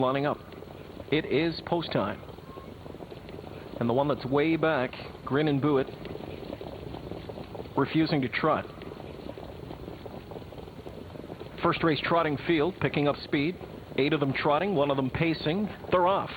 lining up. It is post time. And the one that's way back, Grin and Buick, refusing to trot. First race trotting field, picking up speed. 8 of them trotting, 1 of them pacing. They're off.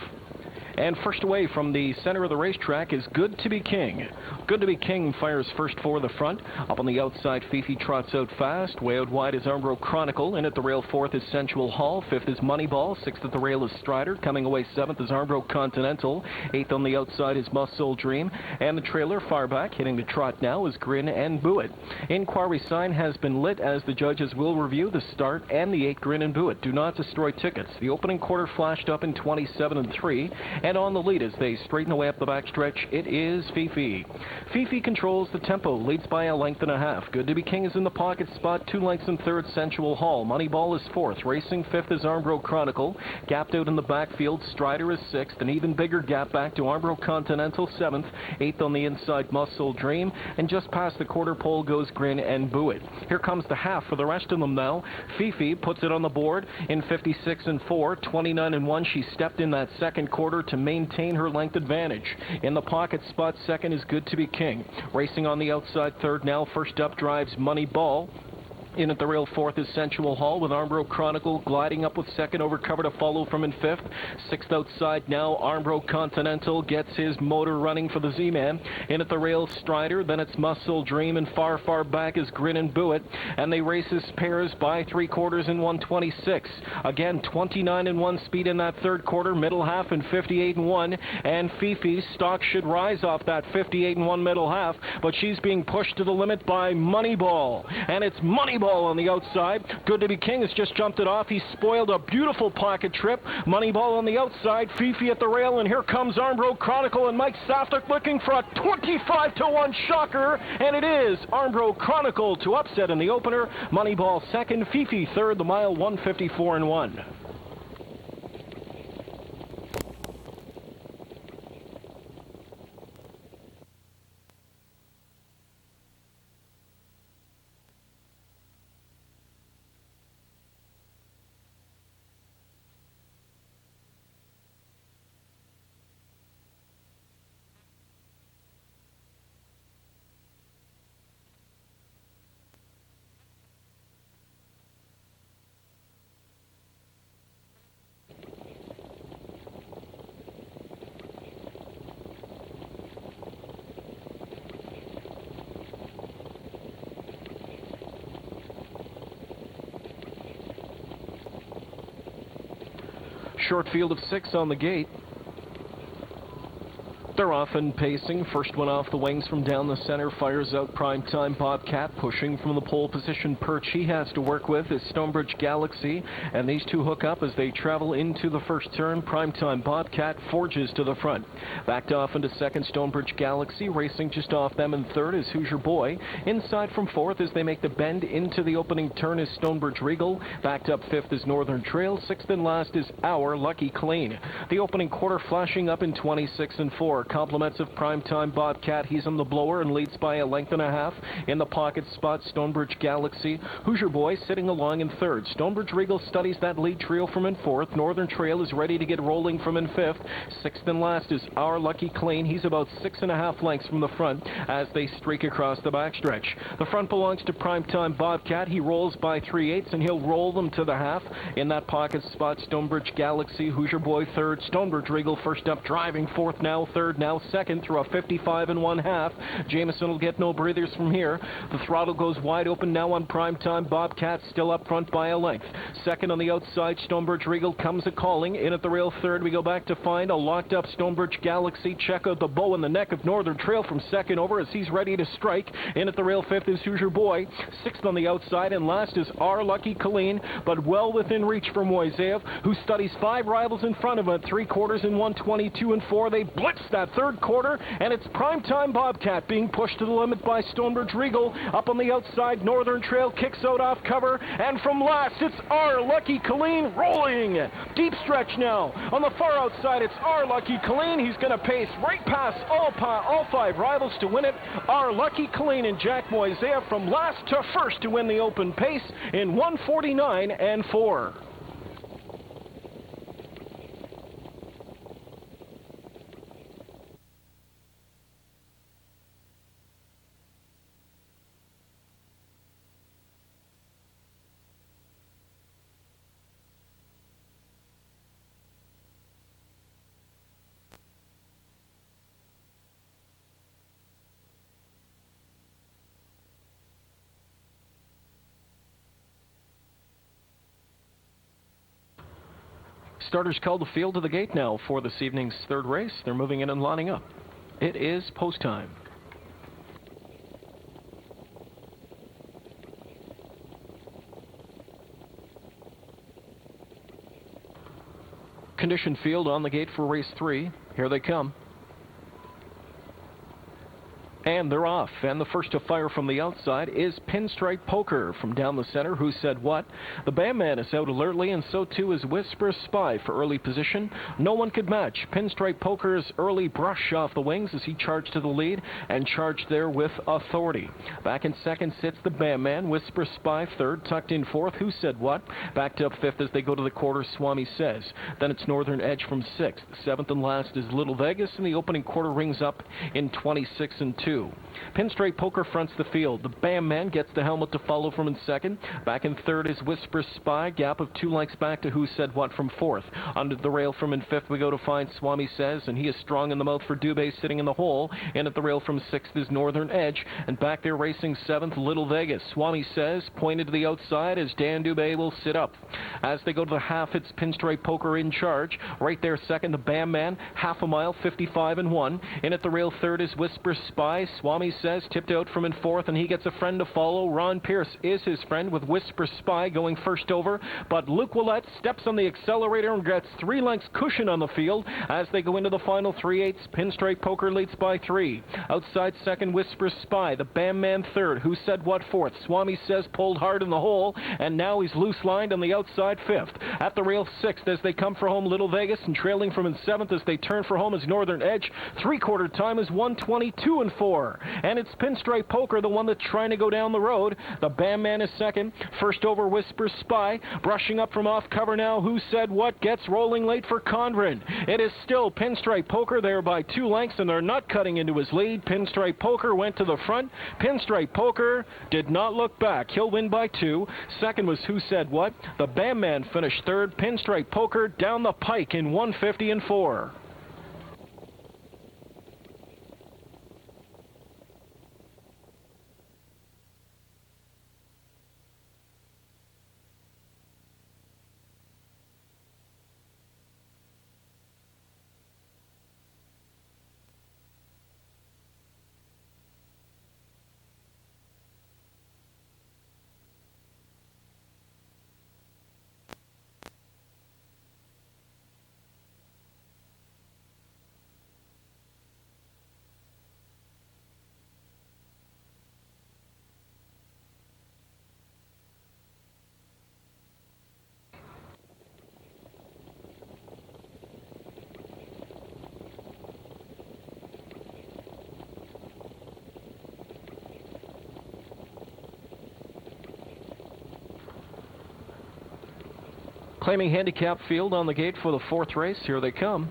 And first away from the center of the racetrack is Good to Be King. Good to Be King fires first for the front. Up on the outside, Fifi trots out fast. Way out wide is Armbro Chronicle. In at the rail, 4th is Sensual Hall. 5th is Moneyball. 6th at the rail is Strider. Coming away 7th is Armbro Continental. 8th on the outside is Muscle Dream. And the trailer far back, hitting the trot now, is Grin and Buick. Inquiry sign has been lit as the judges will review the start and the 8 Grin and Buick. Do not destroy tickets. The opening quarter flashed up in 27-3. And on the lead as they straighten away up the backstretch, it is Fifi. Fifi controls the tempo, leads by a length and a half. Good to Be King is in the pocket spot, 2 lengths in 3rd, Sensual Hall. Moneyball is 4th. Racing 5th is Armbro Chronicle. Gapped out in the backfield, Strider is 6th. An even bigger gap back to Armbro Continental, 7th. 8th on the inside, Muscle Dream. And just past the quarter pole goes Grin and Buick. Here comes the half for the rest of them now. Fifi puts it on the board in 56-4, 29-1. She stepped in that second quarter to maintain her length advantage. In the pocket spot, 2nd is Good to Be King. Racing on the outside, 3rd now. First up drives Moneyball. In at the rail, 4th is Sensual Hall with Armbro Chronicle gliding up with 2nd over cover to follow from in 5th. 6th outside now, Armbro Continental gets his motor running for the Z-Man. In at the rail, Strider, then it's Muscle Dream, and far, far back is Grin and Buick. And they race as pairs by 3/4 in 126. Again, 29-1 speed in that 3rd quarter, middle half in 58-1. And Fifi's stock should rise off that 58-1 middle half, but she's being pushed to the limit by Moneyball. And it's Moneyball on the outside. Good to Be King has just jumped it off. He spoiled a beautiful pocket trip. Moneyball on the outside. Fifi at the rail, and here comes Armbro Chronicle and Mike Safduk looking for a 25-1 shocker, and it is Armbro Chronicle to upset in the opener. Moneyball 2nd, Fifi 3rd, the mile 154-1. Short field of 6 on the gate. They're off and pacing. First one off the wings from down the center. Fires out Primetime Bobcat. Pushing from the pole position perch he has to work with is Stonebridge Galaxy. And these two hook up as they travel into the first turn. Primetime Bobcat forges to the front. Backed off into 2nd, Stonebridge Galaxy. Racing just off them in 3rd is Hoosier Boy. Inside from 4th as they make the bend into the opening turn is Stonebridge Regal. Backed up 5th is Northern Trail. 6th and last is Our Lucky Clean. The opening quarter flashing up in 26-4. Compliments of Primetime Bobcat. He's on the blower and leads by a length and a half. In the pocket spot, Stonebridge Galaxy. Hoosier Boy sitting along in 3rd. Stonebridge Regal studies that lead trio from in 4th. Northern Trail is ready to get rolling from in 5th. 6th and last is Our Lucky Clean. He's about 6.5 lengths from the front as they streak across the backstretch. The front belongs to Primetime Bobcat. He rolls by 3/8 and he'll roll them to the half. In that pocket spot, Stonebridge Galaxy. Hoosier Boy 3rd. Stonebridge Regal first up driving 4th now. 3rd now 2nd through a 55.5. Jameson will get no breathers from here. The throttle goes wide open now on Primetime Bobcat, still up front by a length. 2nd on the outside, Stonebridge Regal comes a calling. In at the rail 3rd, we go back to find a locked up Stonebridge Galaxy. Check out the bow in the neck of Northern Trail from 2nd over as he's ready to strike. In at the rail 5th is Hoosier Boy. 6th on the outside, and last is Our Lucky Colleen, but well within reach for Moiseev, who studies 5 rivals in front of him at 3/4 in 122-4. They blitz that 3rd quarter, and it's Primetime Bobcat being pushed to the limit by Stonebridge Regal. Up on the outside, Northern Trail kicks out off cover, and from last, it's Our Lucky Colleen rolling. Deep stretch now. On the far outside, it's Our Lucky Colleen. He's going to pace right past all 5 rivals to win it. Our Lucky Colleen and Jack Moiseev from last to first to win the open pace in 149-4. Starters called the field to the gate now for this evening's third race. They're moving in and lining up. It is post time. Condition field on the gate for race 3. Here they come. And they're off. And the first to fire from the outside is Pinstripe Poker from down the center. Who said what? The Bandman is out alertly, and so too is Whisper Spy for early position. No one could match Pinstripe Poker's early brush off the wings as he charged to the lead and charged there with authority. Back in second sits the Bandman. Whisper Spy third, tucked in fourth. Who said what? Backed up fifth as they go to the quarter, Swami Says. Then it's Northern Edge from sixth. Seventh and last is Little Vegas, and the opening quarter rings up in 26 and 2. Pinstripe Poker fronts the field. The Bandman gets the helmet to follow from in second. Back in third is Whisper Spy. Gap of 2 lengths back to Who Said What from fourth. Under the rail from in fifth we go to find Swami Says, and he is strong in the mouth for Dubé sitting in the hole. In at the rail from sixth is Northern Edge, and back there racing seventh, Little Vegas. Swami Says pointed to the outside as Dan Dubé will sit up. As they go to the half, it's Pinstripe Poker in charge. Right there second, the Bandman, half a mile, 55 and 1. In at the rail third is Whisper Spy. Swami Says tipped out from in fourth, and he gets a friend to follow. Ron Pierce is his friend with Whisper Spy going first over, but Luke Willette steps on the accelerator and gets 3 lengths cushion on the field as they go into the final 3/8. Pinstripe Poker leads by 3. Outside second, Whisper Spy. The Bandman third. Who Said What fourth. Swami Says pulled hard in the hole, and now he's loose lined on the outside fifth. At the rail sixth as they come for home, Little Vegas, and trailing from in seventh as they turn for home is Northern Edge. 3/4 time is 1:22 and 4. And it's Pinstripe Poker, the one that's trying to go down the road. The Bandman is second. First over, Whisper Spy. Brushing up from off cover now. Who Said What gets rolling late for Condren. It is still Pinstripe Poker there by 2 lengths, and they're not cutting into his lead. Pinstripe Poker went to the front. Pinstripe Poker did not look back. He'll win by 2. Second was Who Said What. The Bandman finished third. Pinstripe Poker down the pike in 1:50 and 4. Claiming handicap field on the gate for the fourth race. Here they come.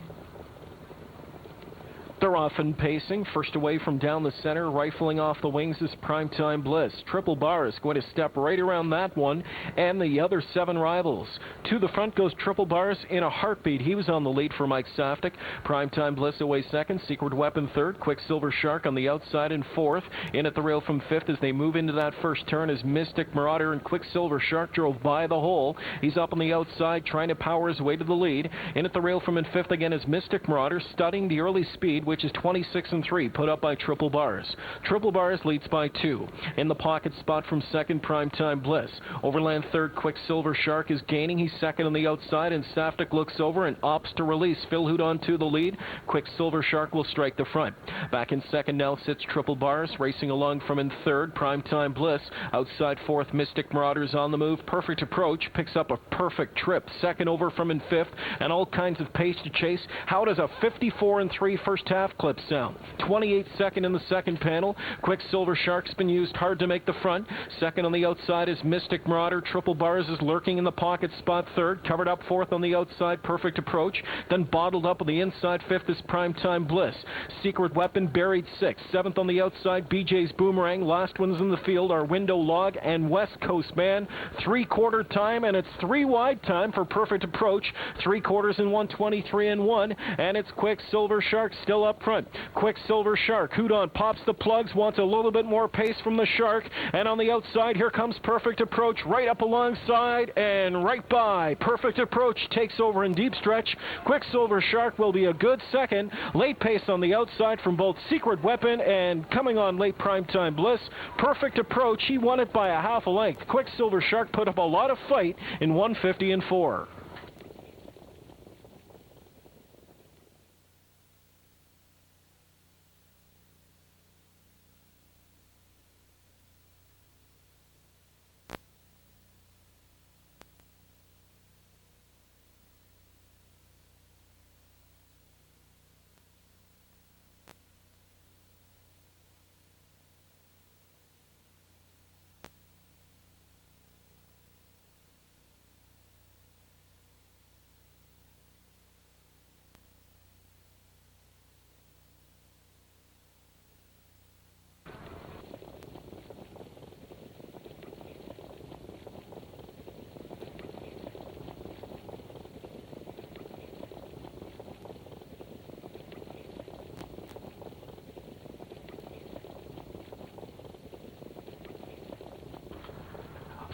They're off and pacing. First away from down the center, rifling off the wings is Primetime Bliss. Triple Bar is going to step right around that one and the other 7 rivals. To the front goes Triple Bars in a heartbeat. He was on the lead for Mike Saftik. Primetime Bliss away second. Secret Weapon third. Quicksilver Shark on the outside in fourth. In at the rail from fifth as they move into that first turn as Mystic Marauder and Quicksilver Shark drove by the hole. He's up on the outside trying to power his way to the lead. In at the rail from in fifth again is Mystic Marauder, studying the early speed, which is 26 and 3, put up by Triple Bars. Triple Bars leads by 2. In the pocket spot from second, Primetime Bliss. Overland third, Quicksilver Shark is gaining. He's second on the outside, and Saftik looks over and opts to release. Phil Hood onto the lead. Quicksilver Shark will strike the front. Back in second now sits Triple Bars, racing along from in third, Primetime Bliss. Outside fourth, Mystic Marauders on the move. Perfect Approach picks up a perfect trip. Second over from in fifth, and all kinds of pace to chase. How does a 54 and 3 first half clip sound? 28 second in the second panel. Quicksilver Shark's been used hard to make the front. Second on the outside is Mystic Marauder. Triple Bars is lurking in the pocket spot third. Covered up fourth on the outside, Perfect Approach. Then bottled up on the inside fifth is Primetime Bliss. Secret Weapon buried sixth. Seventh on the outside, BJ's Boomerang. Last ones in the field are Window Log and West Coast Man. 3/4 time, and it's 3 wide time for Perfect Approach. 3/4 in 1:23 and 1, and it's Quicksilver Shark still still up front. Quicksilver Shark. Houdon pops the plugs, wants a little bit more pace from the Shark. And on the outside, here comes Perfect Approach right up alongside and right by. Perfect Approach takes over in deep stretch. Quicksilver Shark will be a good second. Late pace on the outside from both Secret Weapon and coming on late Primetime Bliss. Perfect Approach, he won it by a half a length. Quicksilver Shark put up a lot of fight in 150 and 4.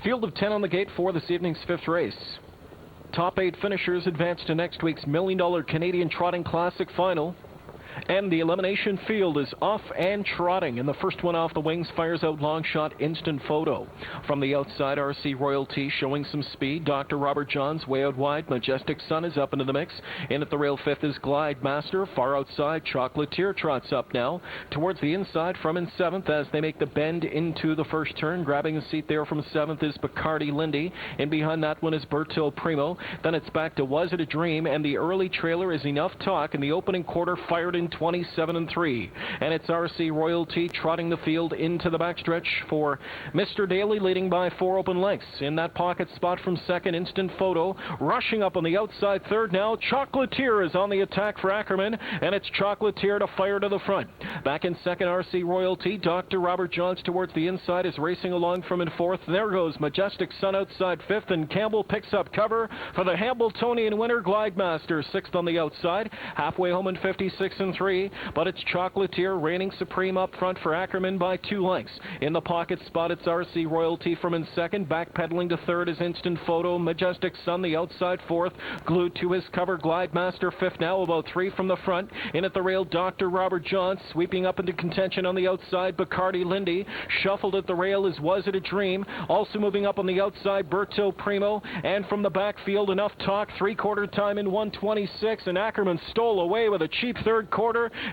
Field of 10 on the gate for this evening's 5th race. Top 8 finishers advance to next week's $1 million Canadian Trotting Classic final. And the elimination field is off and trotting. And the first one off the wings fires out long shot Instant Photo. From the outside, RC Royalty showing some speed. Dr. Robert Johns way out wide. Majestic Sun is up into the mix. In at the rail 5th is Glide Master. Far outside, Chocolatier trots up now. Towards the inside from in 7th as they make the bend into the first turn. Grabbing a seat there from 7th is Bacardi Lindy. And behind that one is Berto Primo. Then it's back to Was It a Dream? And the early trailer is Enough Talk. In the opening quarter, fired in 27 and 3. And it's RC Royalty trotting the field into the backstretch for Mr. Daly, leading by 4 open lengths. In that pocket spot from second, Instant Photo. Rushing up on the outside third now. Chocolatier is on the attack for Ackerman, and it's Chocolatier to fire to the front. Back in second, RC Royalty. Dr. Robert Johns towards the inside is racing along from in fourth. There goes Majestic Sun outside fifth, and Campbell picks up cover for the Hambletonian winner, Glide Master, sixth on the outside. Halfway home in 56 and 3, but it's Chocolatier reigning supreme up front for Ackerman by 2 lengths. In the pocket spot, it's RC Royalty from in second. Backpedaling to third is Instant Photo. Majestic Sun, the outside fourth. Glued to his cover, Glide Master fifth now, about 3 from the front. In at the rail, Dr. Robert Johns. Sweeping up into contention on the outside, Bacardi Lindy. Shuffled at the rail is Was It a Dream? Also moving up on the outside, Berto Primo. And from the backfield, Enough Talk. 3/4 time in 1:26. And Ackerman stole away with a cheap third quarter.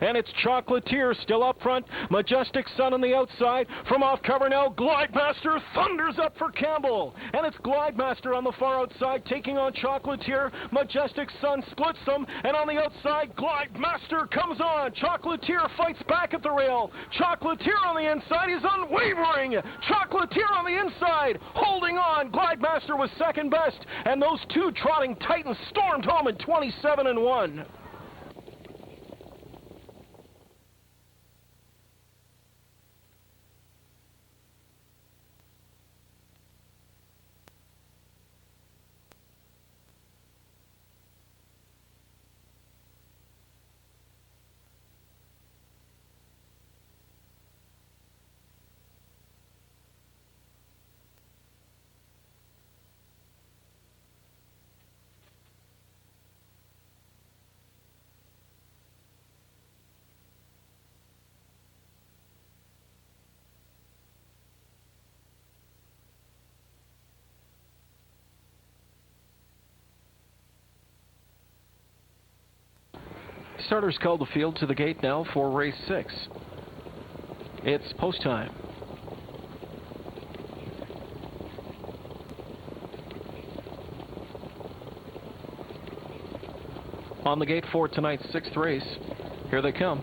And it's Chocolatier still up front. Majestic Sun on the outside. From off cover now, Glide Master thunders up for Campbell. And it's Glide Master on the far outside taking on Chocolatier. Majestic Sun splits them. And on the outside, Glide Master comes on. Chocolatier fights back at the rail. Chocolatier on the inside is unwavering. Chocolatier on the inside holding on. Glide Master was second best. And those two trotting titans stormed home in 27 and 1. Starters called the field to the gate now for race 6. It's post time. On the gate for tonight's 6th race, here they come.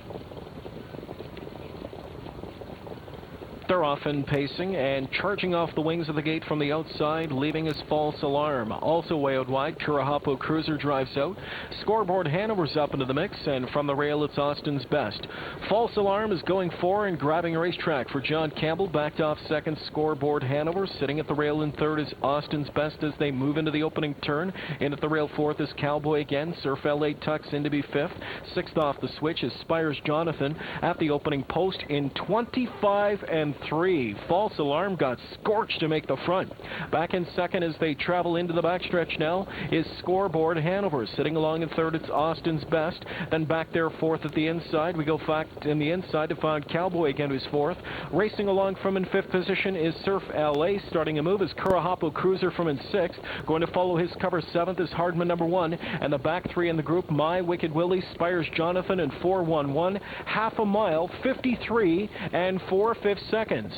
They're off and pacing and charging off the wings of the gate from the outside, leaving his false alarm. Also way out wide, Kurahapo Cruiser drives out. Scoreboard Hanover's up into the mix, and from the rail it's Austin's Best. False alarm is going for and grabbing a racetrack for John Campbell. Backed off second, Scoreboard Hanover. Sitting at the rail in third is Austin's Best as they move into the opening turn. In at the rail fourth is Cowboy again. Surf LA tucks in to be fifth. Sixth off the switch is Spires Jonathan at the opening post in 25 and 3. False alarm got scorched to make the front. Back in second as they travel into the backstretch now is Scoreboard Hanover. Sitting along in third, it's Austin's Best. Then back there fourth at the inside. We go back in the inside to find Cowboy again, who's fourth. Racing along from in fifth position is Surf LA. Starting a move is Kurahapo Cruiser from in sixth. Going to follow his cover seventh is Hardman number one. And the back three in the group, My Wicked Willie, Spires Jonathan, and 411. Half a mile, 53 and 4/5 seconds.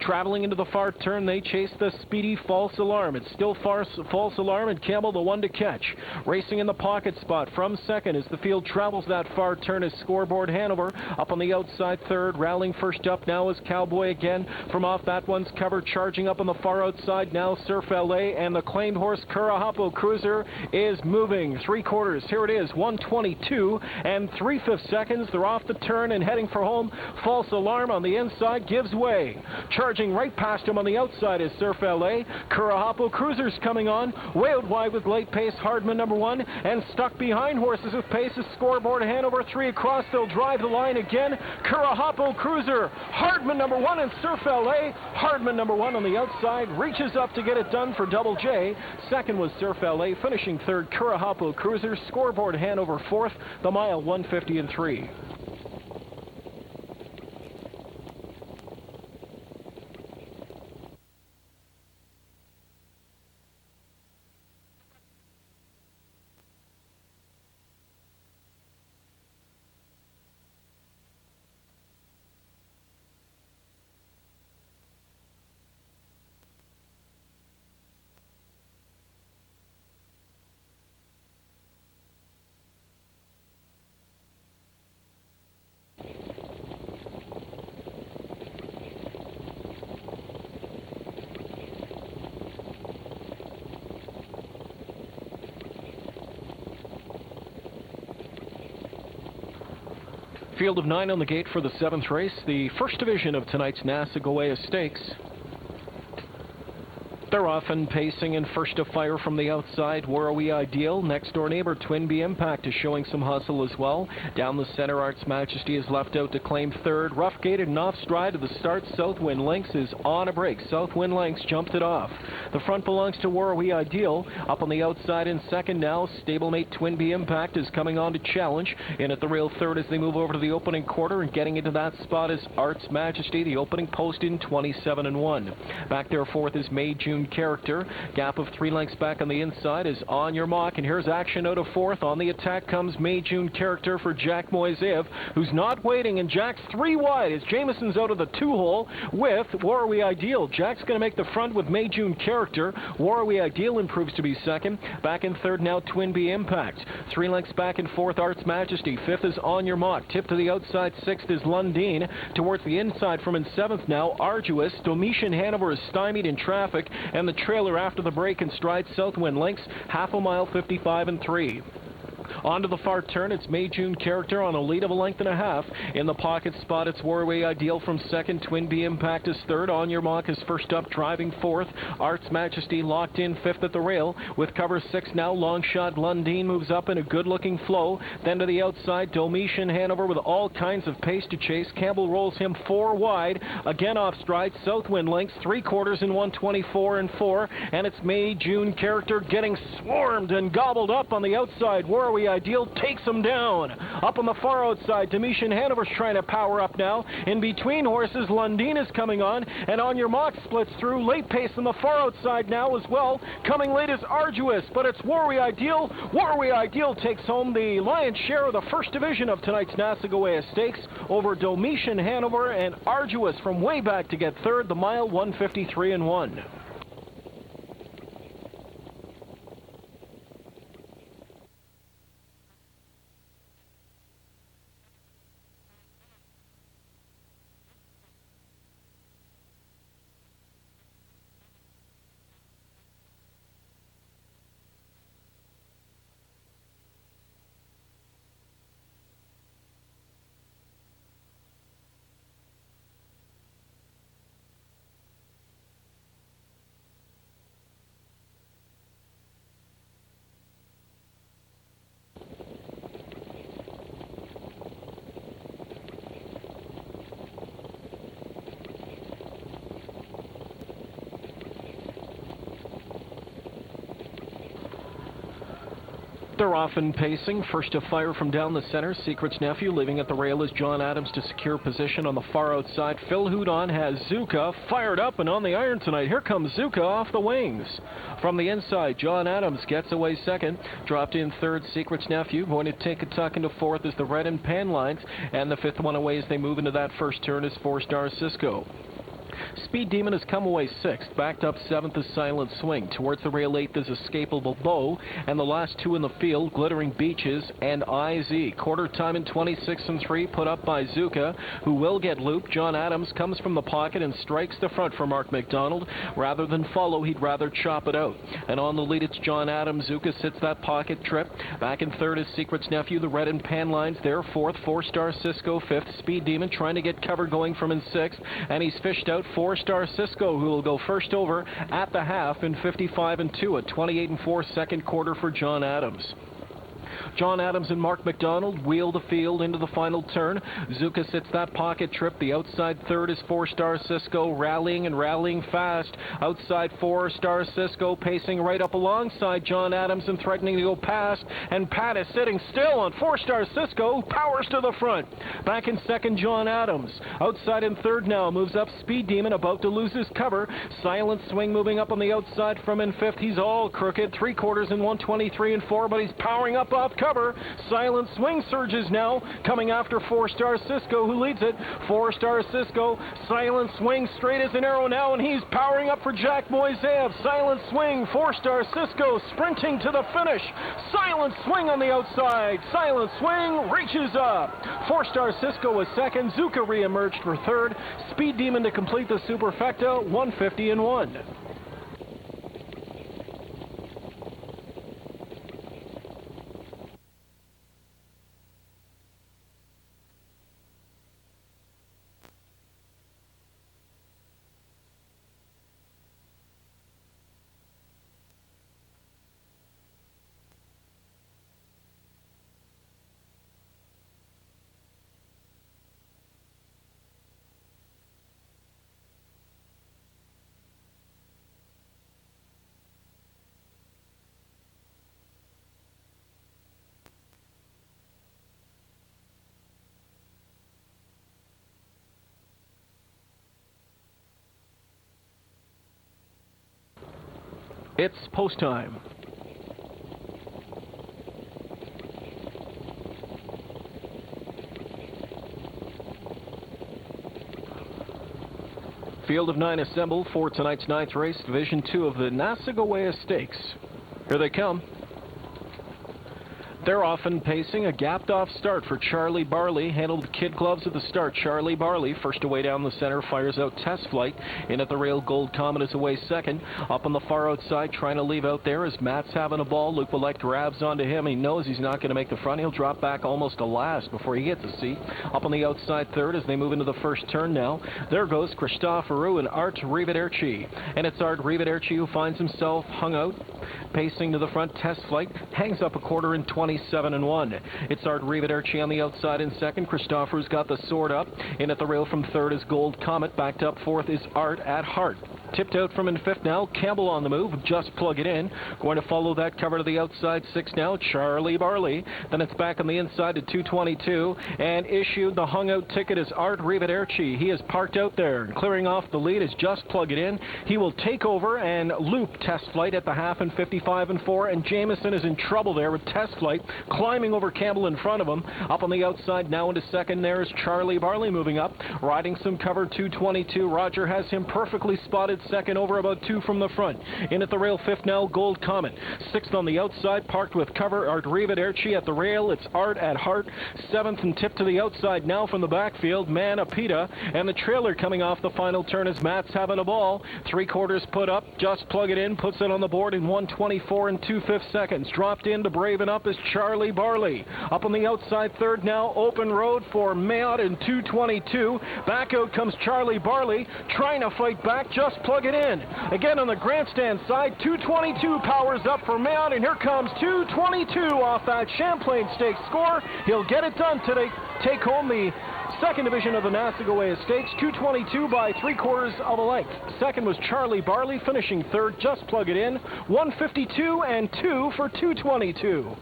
Traveling into the far turn, they chase the speedy false alarm. It's still false alarm, and Campbell the one to catch. Racing in the pocket spot from second as the field travels that far turn is Scoreboard Hanover. Up on the outside third, rallying first up now is Cowboy again. From off that one's cover, charging up on the far outside now Surf LA, and the claimed horse Kurahapo Cruiser is moving. Three quarters, here it is, 1:22 and 3/5 seconds. They're off the turn and heading for home. False alarm on the inside gives way. Charging right past him on the outside is Surf LA. Kurahapo Cruiser's coming on. Way out wide with late pace, Hardman number one. And stuck behind horses with pace is Scoreboard Hanover. Three across, they'll drive the line again. Kurahapo Cruiser, Hardman number one, and Surf LA. Hardman number one on the outside, reaches up to get it done for Double J. Second was Surf LA, finishing third, Kurahapo Cruiser. Scoreboard Hanover fourth, the mile 1:50 and 3. Field of 9 on the gate for the 7th race, the first division of tonight's Nassagaweya Stakes. They're off and pacing, and first to fire from the outside, Where Are We Ideal? Next door neighbor, Twin B Impact, is showing some hustle as well. Down the center, Arts Majesty is left out to claim third. Rough gated and off stride to the start. Southwind Lynx is on a break. Southwind Lynx jumped it off. The front belongs to Where Are We Ideal. Up on the outside in second now, stablemate Twin B Impact is coming on to challenge. In at the rail third as they move over to the opening quarter, and getting into that spot is Arts Majesty, the opening post in 27 and 1. Back there fourth is May June Character. Gap of 3 lengths back on the inside is On Your Mark, and here's action out of fourth. On the attack comes May June Character for Jack Moiseev, who's not waiting, and Jack's 3 wide as Jameson's out of the 2-hole with Where Are We Ideal. Jack's going to make the front with May June Character. Where Are We Ideal improves to be second. Back in third now, Twin B Impact. 3 lengths back in fourth, Arts Majesty. Fifth is On Your Mark. Tip to the outside, sixth is Lundeen. Towards the inside from in seventh now, Arduous. Domitian Hanover is stymied in traffic, and the trailer after the break in stride. Southwind Lynx, half a mile, 55 and 3. Onto the far turn, it's May June Character on a lead of a length and a half. In the pocket spot, it's Where Are We Ideal from second. Twin B Impact is third. On Your Mark is first up, driving fourth. Arts Majesty locked in fifth at the rail. With cover 6 now, Long Shot Lundeen moves up in a good-looking flow. Then to the outside, Domitian Hanover with all kinds of pace to chase. Campbell rolls him 4 wide. Again off stride, Southwind Lynx, 3 quarters in 1:24 and 4. And it's May June Character getting swarmed and gobbled up on the outside. Where Are We Ideal takes him down. Up on the far outside, Domitian Hanover's trying to power up now. In between horses, Lundeen is coming on, and On Your Mark splits through. Late pace on the far outside now as well. Coming late is Arduous, but it's Where Are We Ideal. Where Are We Ideal takes home the lion's share of the first division of tonight's Nassagaweya Stakes over Domitian Hanover and Arduous from way back to get third, the mile 1:53 and 1. They're off and pacing. First to fire from down the center, Secret's Nephew. Leaving at the rail is John Adams to secure position on the far outside. Phil Houdon has Zuka fired up and on the iron tonight. Here comes Zuka off the wings. From the inside, John Adams gets away second. Dropped in third, Secret's Nephew. Going to take a tuck into fourth is the red and pan lines. And the fifth one away as they move into that first turn is 4-Star Cisco. Speed Demon has come away sixth. Backed up seventh is Silent Swing. Towards the rail eighth is Escapable Bow. And the last two in the field, Glittering Beaches and IZ. Quarter time in 26 and 3, put up by Zuka, who will get looped. John Adams comes from the pocket and strikes the front for Mark McDonald. Rather than follow, he'd rather chop it out. And on the lead, it's John Adams. Zuka sits that pocket trip. Back in third is Secret's Nephew. The red and pan lines there. Fourth, 4-Star Cisco. Fifth, Speed Demon trying to get cover going from in sixth. And he's fished out 4-Star Cisco, who will go first over at the half in 55 and 2, a 28 and 4 second quarter for John Adams. John Adams and Mark McDonald wheel the field into the final turn. Zuka sits that pocket trip. The outside third is 4-Star Cisco, rallying and rallying fast. Outside 4-Star Cisco, pacing right up alongside John Adams and threatening to go past. And Pat is sitting still on 4-Star Cisco, powers to the front. Back in second, John Adams. Outside in third now, moves up Speed Demon, about to lose his cover. Silent Swing moving up on the outside from in fifth. He's all crooked, 3/4 in 123 and 4, but he's powering up off cover. Silent Swing surges now, coming after 4-Star Cisco, who leads it. 4-Star Cisco, Silent Swing straight as an arrow now, and he's powering up for Jack Moiseev. Silent Swing, 4-Star Cisco sprinting to the finish. Silent Swing on the outside. Silent Swing reaches up. 4-Star Cisco was second. Zuka re-emerged for third. Speed Demon to complete the superfecta, 150 and 1. It's post time. Field of 9 assembled for tonight's ninth race, Division 2 of the Nassagaweya Stakes. Here they come. They're off and pacing. A gapped-off start for Charlie Barley. Handled with kid gloves at the start. Charlie Barley, first away down the center, fires out Test Flight. In at the rail, Gold Comet is away second. Up on the far outside, trying to leave out there as Matt's having a ball. Luke Willett grabs onto him. He knows he's not going to make the front. He'll drop back almost to last before he gets a seat. Up on the outside third as they move into the first turn now. There goes Christoforou and Art Rivaderci. And it's Art Rivaderci who finds himself hung out. Pacing to the front, Test Flight hangs up a quarter in 27 and 1. It's Art Rivaderci on the outside in second. Christopher's got the sword up. In at the rail from third is Gold Comet. Backed up fourth is Art at Heart. Tipped out from in fifth now. Campbell on the move. Just plug it in. Going to follow that cover to the outside six now. Charlie Barley. Then it's back on the inside to 222. And issued the hung out ticket is Art Rivaderci. He is parked out there. And clearing off the lead is Just Plug It In. He will take over and loop Test Flight at the half in 55 and 4. And Jameson is in trouble there with Test Flight climbing over Campbell in front of him. Up on the outside now into second there is Charlie Barley moving up. Riding some cover 222. Roger has him perfectly spotted second over about 2 from the front. In at the rail fifth now, Gold Comet. Sixth on the outside, parked with cover, Art Rivaderci at the rail. It's Art at Heart. Seventh and tipped to the outside now from the backfield, Manapita. And the trailer coming off the final turn as Matt's having a ball. 3/4 put up, Just Plug It In, puts it on the board in 1:24 and 2/5 seconds. Dropped in to braven up is Charlie Barley. Up on the outside third now, open road for Mayotte in 2:22. Back out comes Charlie Barley, trying to fight back, Just Plug It In. Again on the grandstand side, 2:22 powers up for Mayotte, and here comes 2:22 off that Champlain Stakes score. He'll get it done today, take home the second division of the Nassagaweya Stakes, 2:22 by 3/4 of a length. Second was Charlie Barley, finishing third, Just Plug It In, 1:52 and 2 for 2:22.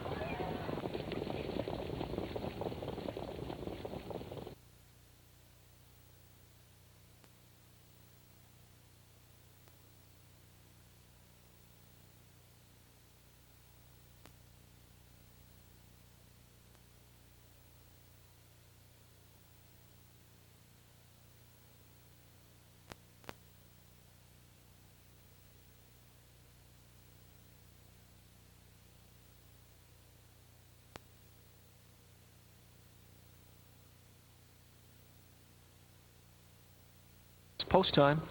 post time.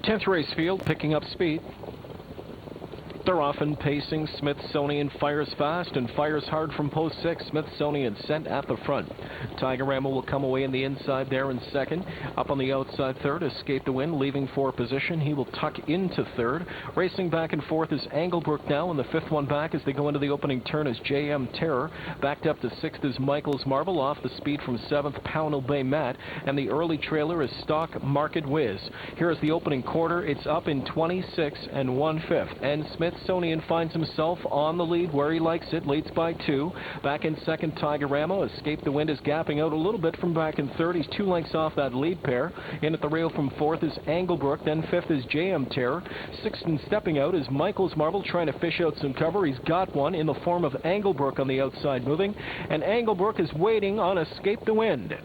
Tenth race field picking up speed. They're off and pacing. Smithsonian fires fast and fires hard from post 6. Smithsonian sent at the front. Tigerama will come away in the inside there in second. Up on the outside third, Escape the Wind leaving for position. He will tuck into third. Racing back and forth is Anglebrook now, and the fifth one back as they go into the opening turn is JM Terror. Backed up to sixth is Michael's Marble. Off the speed from seventh, Pownell Bay Matt. And the early trailer is Stock Market Whiz. Here is the opening quarter. It's up in 26 and 1/5. And Smithsonian finds himself on the lead where he likes it. Leads by 2. Back in second, Tigerama. Escape the Wind is gapping out a little bit from back in third. He's 2 lengths off that lead pair. In at the rail from fourth is Anglebrook. Then fifth is JM Terror. Sixth and stepping out is Michael's Marble, trying to fish out some cover. He's got one in the form of Anglebrook on the outside moving. And Anglebrook is waiting on Escape the Wind.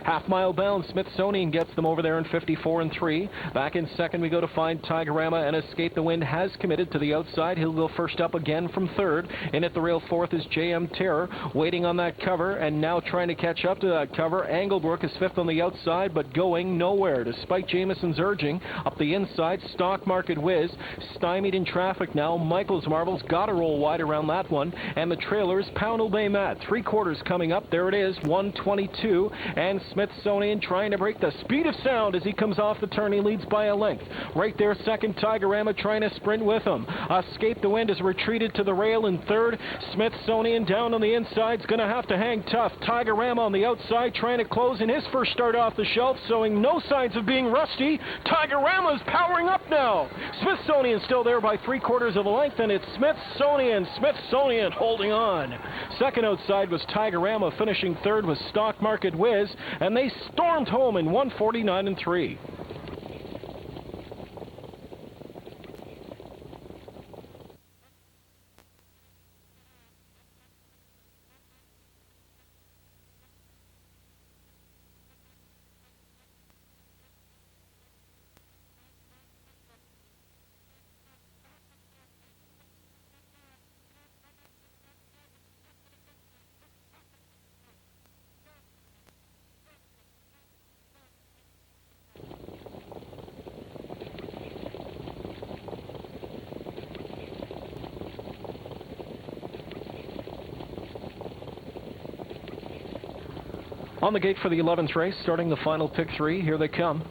Half-mile bound, Smithsonian gets them over there in 54 and 3. Back in second, we go to find Tigerama, and Escape the Wind has committed to the outside. He'll go first up again from third. In at the rail fourth is JM Terror, waiting on that cover, and now trying to catch up to that cover. Anglebrook is fifth on the outside, but going nowhere, despite Jameson's urging. Up the inside, Stock Market Whiz, stymied in traffic now. Michael's Marble's got to roll wide around that one, and the trailer's Pownell Bay Matt. 3/4 coming up. There it is, 1:22, and Smithsonian trying to break the speed of sound as he comes off the turn. He leads by a length. Right there, second, Tigerama trying to sprint with him. Escape the Wind has retreated to the rail in third. Smithsonian down on the inside is going to have to hang tough. Tigerama on the outside trying to close in his first start off the shelf, showing no signs of being rusty. Tigerama's powering up now. Smithsonian still there by 3/4 of a length, and it's Smithsonian. Smithsonian holding on. Second outside was Tigerama. Finishing third was Stock Market Whiz, and they stormed home in 1:49 and 3. On the gate for the 11th race, starting the final pick 3. Here they come.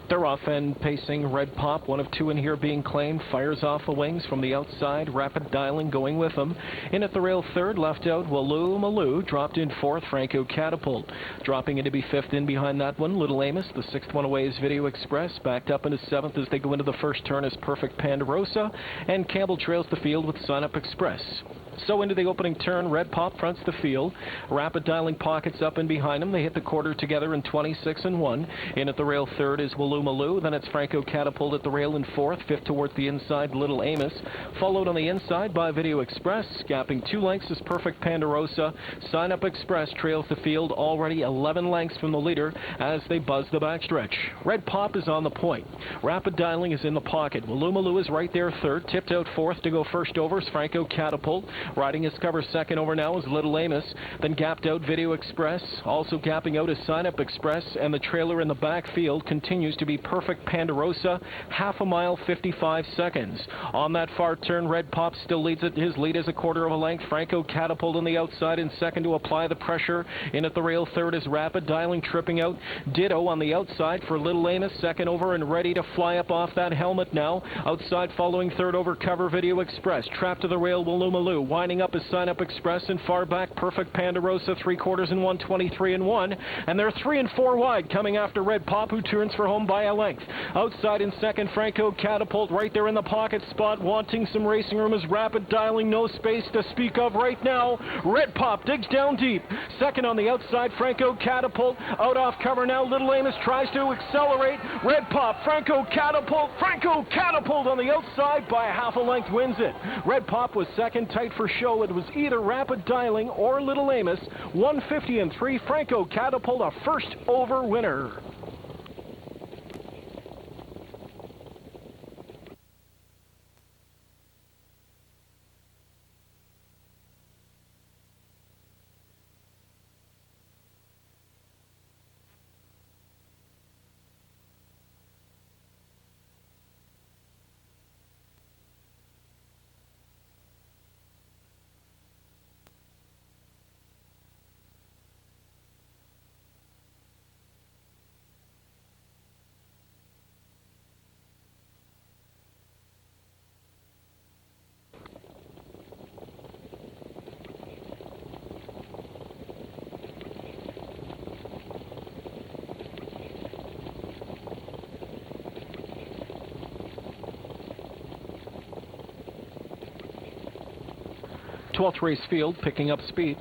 They're off and pacing. Red Pop, one of 2 in here being claimed, fires off the wings from the outside. Rapid Dialing going with them. In at the rail third, left out Walloo Maloo, dropped in fourth, Franco Catapult. Dropping in to be fifth in behind that one, Little Amos. The sixth one away is Video Express. Backed up into seventh as they go into the first turn is Perfect Pandarosa. And Campbell trails the field with Sign Up Express. So into the opening turn, Red Pop fronts the field. Rapid Dialing pockets up and behind him. They hit the quarter together in 26 and 1. In at the rail third is Walloo Maloo. Then it's Franco Catapult at the rail in fourth. Fifth towards the inside, Little Amos. Followed on the inside by Video Express. Gapping 2 lengths is Perfect Pandarosa. Sign Up Express trails the field already 11 lengths from the leader as they buzz the backstretch. Red Pop is on the point. Rapid Dialing is in the pocket. Walloo Maloo is right there third. Tipped out fourth to go first over is Franco Catapult. Riding his cover second over now is Little Amos. Then gapped out Video Express. Also gapping out is Sign Up Express. And the trailer in the backfield continues to be Perfect Pandarosa. Half a mile, 55 seconds. On that far turn, Red Pop still leads it. His lead is 1/4 of a length. Franco Catapult on the outside in second to apply the pressure. In at the rail third is Rapid Dialing tripping out. Ditto on the outside for Little Amos. Second over and ready to fly up off that helmet now. Outside following third over cover Video Express. Trapped to the rail Walloo Maloo. Winding up is Sign Up Express, and far back Perfect Pandarosa, 3/4 in 1:23 and 1. And they're 3 and 4 wide coming after Red Pop, who turns for home by a length. Outside in second, Franco Catapult right there in the pocket spot, wanting some racing room is Rapid Dialing, no space to speak of right now. Red Pop digs down deep. Second on the outside, Franco Catapult out off cover now. Little Amos tries to accelerate. Red Pop, Franco Catapult on the outside by a half a length wins it. Red Pop was second, tight for show. It was either Rapid Dialing or Little Amos. 1:50 and 3, Franco Catapult, a first over winner. 12th race field picking up speed.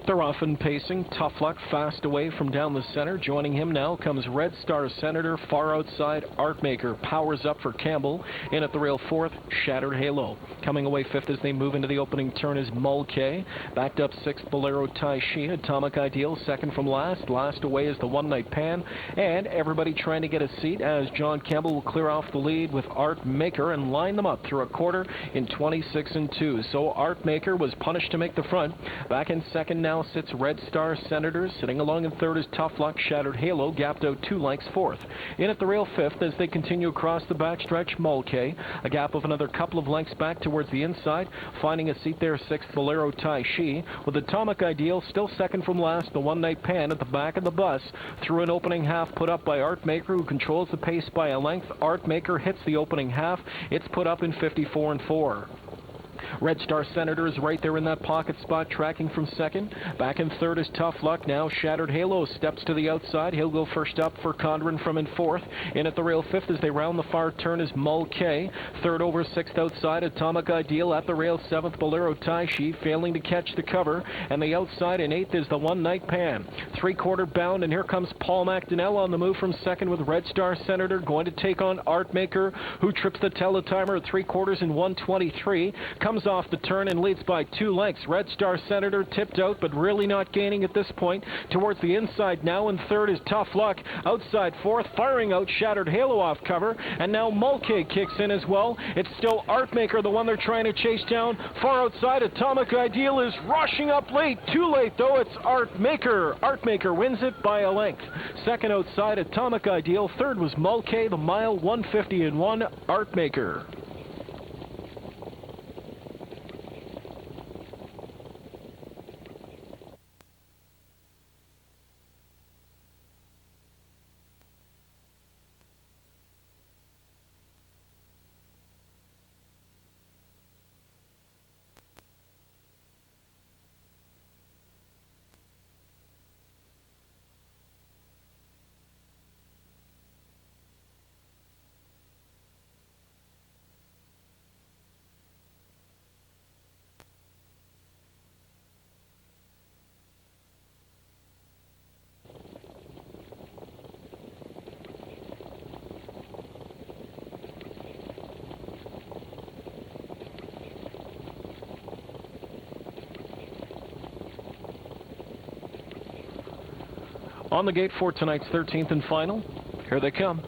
They're off and pacing. Tough Luck fast away from down the center. Joining him now comes Red Star Senator. Far outside, Artmaker powers up for Campbell. In at the rail fourth, Shattered Halo. Coming away fifth as they move into the opening turn is Mulcahy. Backed up sixth, Bolero Tai Shi. Atomic Ideal second from last. Last away is the One Night Pan. And everybody trying to get a seat as John Campbell will clear off the lead with Artmaker and line them up through a quarter in 26 and 2. So Artmaker was punished to make the front. Back in second now sits Red Star Senators. Sitting along in third is Tough Luck. Shattered Halo gapped out 2 lengths fourth. In at the rail fifth as they continue across the backstretch, Mulcahy. A gap of another couple of lengths back towards the inside. Finding a seat there, sixth, Bolero Tai Shi. With Atomic Ideal still second from last, the One Night Pan at the back of the bus. Through an opening half put up by Artmaker, who controls the pace by a length. Artmaker hits the opening half. It's put up in 54 and 4. Red Star Senator is right there in that pocket spot, tracking from second. Back in third is Tough Luck. Now Shattered Halo steps to the outside. He'll go first up for Condren from in fourth. In at the rail fifth as they round the far turn is Mulcahy. Third over, sixth outside, Atomic Ideal. At the rail seventh, Bolero Tai Shi, failing to catch the cover. And the outside in eighth is the One Night Pan. Three-quarter bound, and here comes Paul McDonnell on the move from second with Red Star Senator going to take on Artmaker, who trips the teletimer at 3/4 in 1:23. Comes off the turn and leads by 2 lengths. Red Star Senator tipped out, but really not gaining at this point. Towards the inside now, in third is Tough Luck. Outside fourth, firing out Shattered Halo off cover. And now Mulcahy kicks in as well. It's still Artmaker, the one they're trying to chase down. Far outside, Atomic Ideal is rushing up late. Too late, though. It's Artmaker. Artmaker wins it by a length. Second outside, Atomic Ideal. Third was Mulcahy, the mile 150 and 1, Artmaker. On the gate for tonight's 13th and final. Here they come.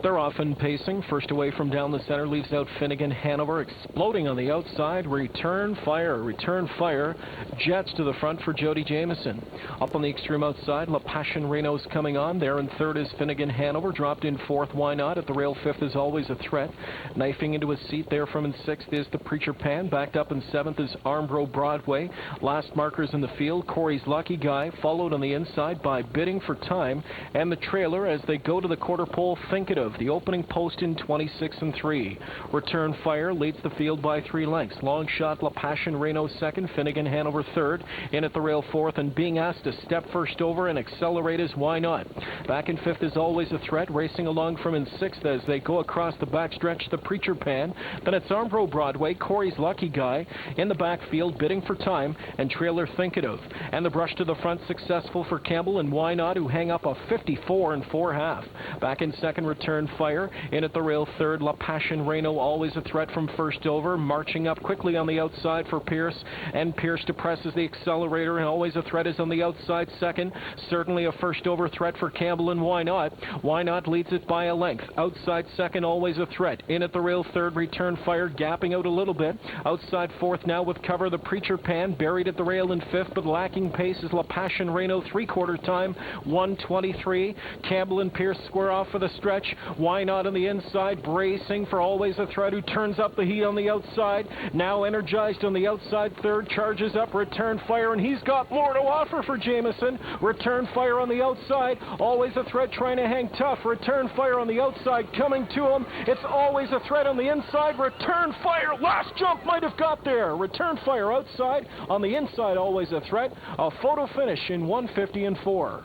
They're off and pacing. First away from down the center leaves out Finnegan Hanover, exploding on the outside. Return fire, return fire. Jets to the front for Jody Jamieson. Up on the extreme outside, La Passion Reno's coming on. There in third is Finnegan Hanover. Dropped in fourth, Why Not? At the rail fifth is Always a Threat. Knifing into a seat there from in sixth is the Preacher Pan. Backed up in seventh is Armbro Broadway. Last markers in the field, Corey's Lucky Guy, followed on the inside by Bidding for Time. And the trailer as they go to the quarter pole, Think It Of. The opening post in 26 and 3. Return Fire leads the field by 3 lengths. Long Shot, La Passion Reno second, Finnegan Hanover third. In at the rail fourth, and being asked to step first over and accelerate is Why Not? Back in fifth is Always a Threat, racing along from in sixth as they go across the backstretch, the Preacher Pan. Then it's Armbro Broadway, Corey's Lucky Guy. In the backfield, Bidding for Time, and trailer Think It Of. And the brush to the front successful for Campbell and Why Not, who hang up a 54 and 4/2. Back in second, Return Fire. In at the rail third, La Passion Reno, Always a Threat from first over. Marching up quickly on the outside for Pierce, and Pierce depresses the accelerator, and Always a Threat is on the outside second. Certainly a first over threat for Campbell and Why Not? Why Not leads it by a length. Outside second, Always a Threat. In at the rail third, Return Fire, gapping out a little bit. Outside fourth now with cover, the Preacher Pan. Buried at the rail in fifth, but lacking pace is La Passion Reno. 3/4 time, 1:23. Campbell and Pierce square off for the stretch. Why Not on the inside, bracing for Always a Threat, who turns up the heat on the outside. Now energized on the outside third, charges up Return Fire, and he's got more to offer for Jamieson. Return Fire on the outside, Always a Threat trying to hang tough. Return Fire on the outside coming to him. It's Always a Threat on the inside. Return Fire, last jump might have got there. Return Fire outside, on the inside Always a Threat. A photo finish in 1:50 and 4.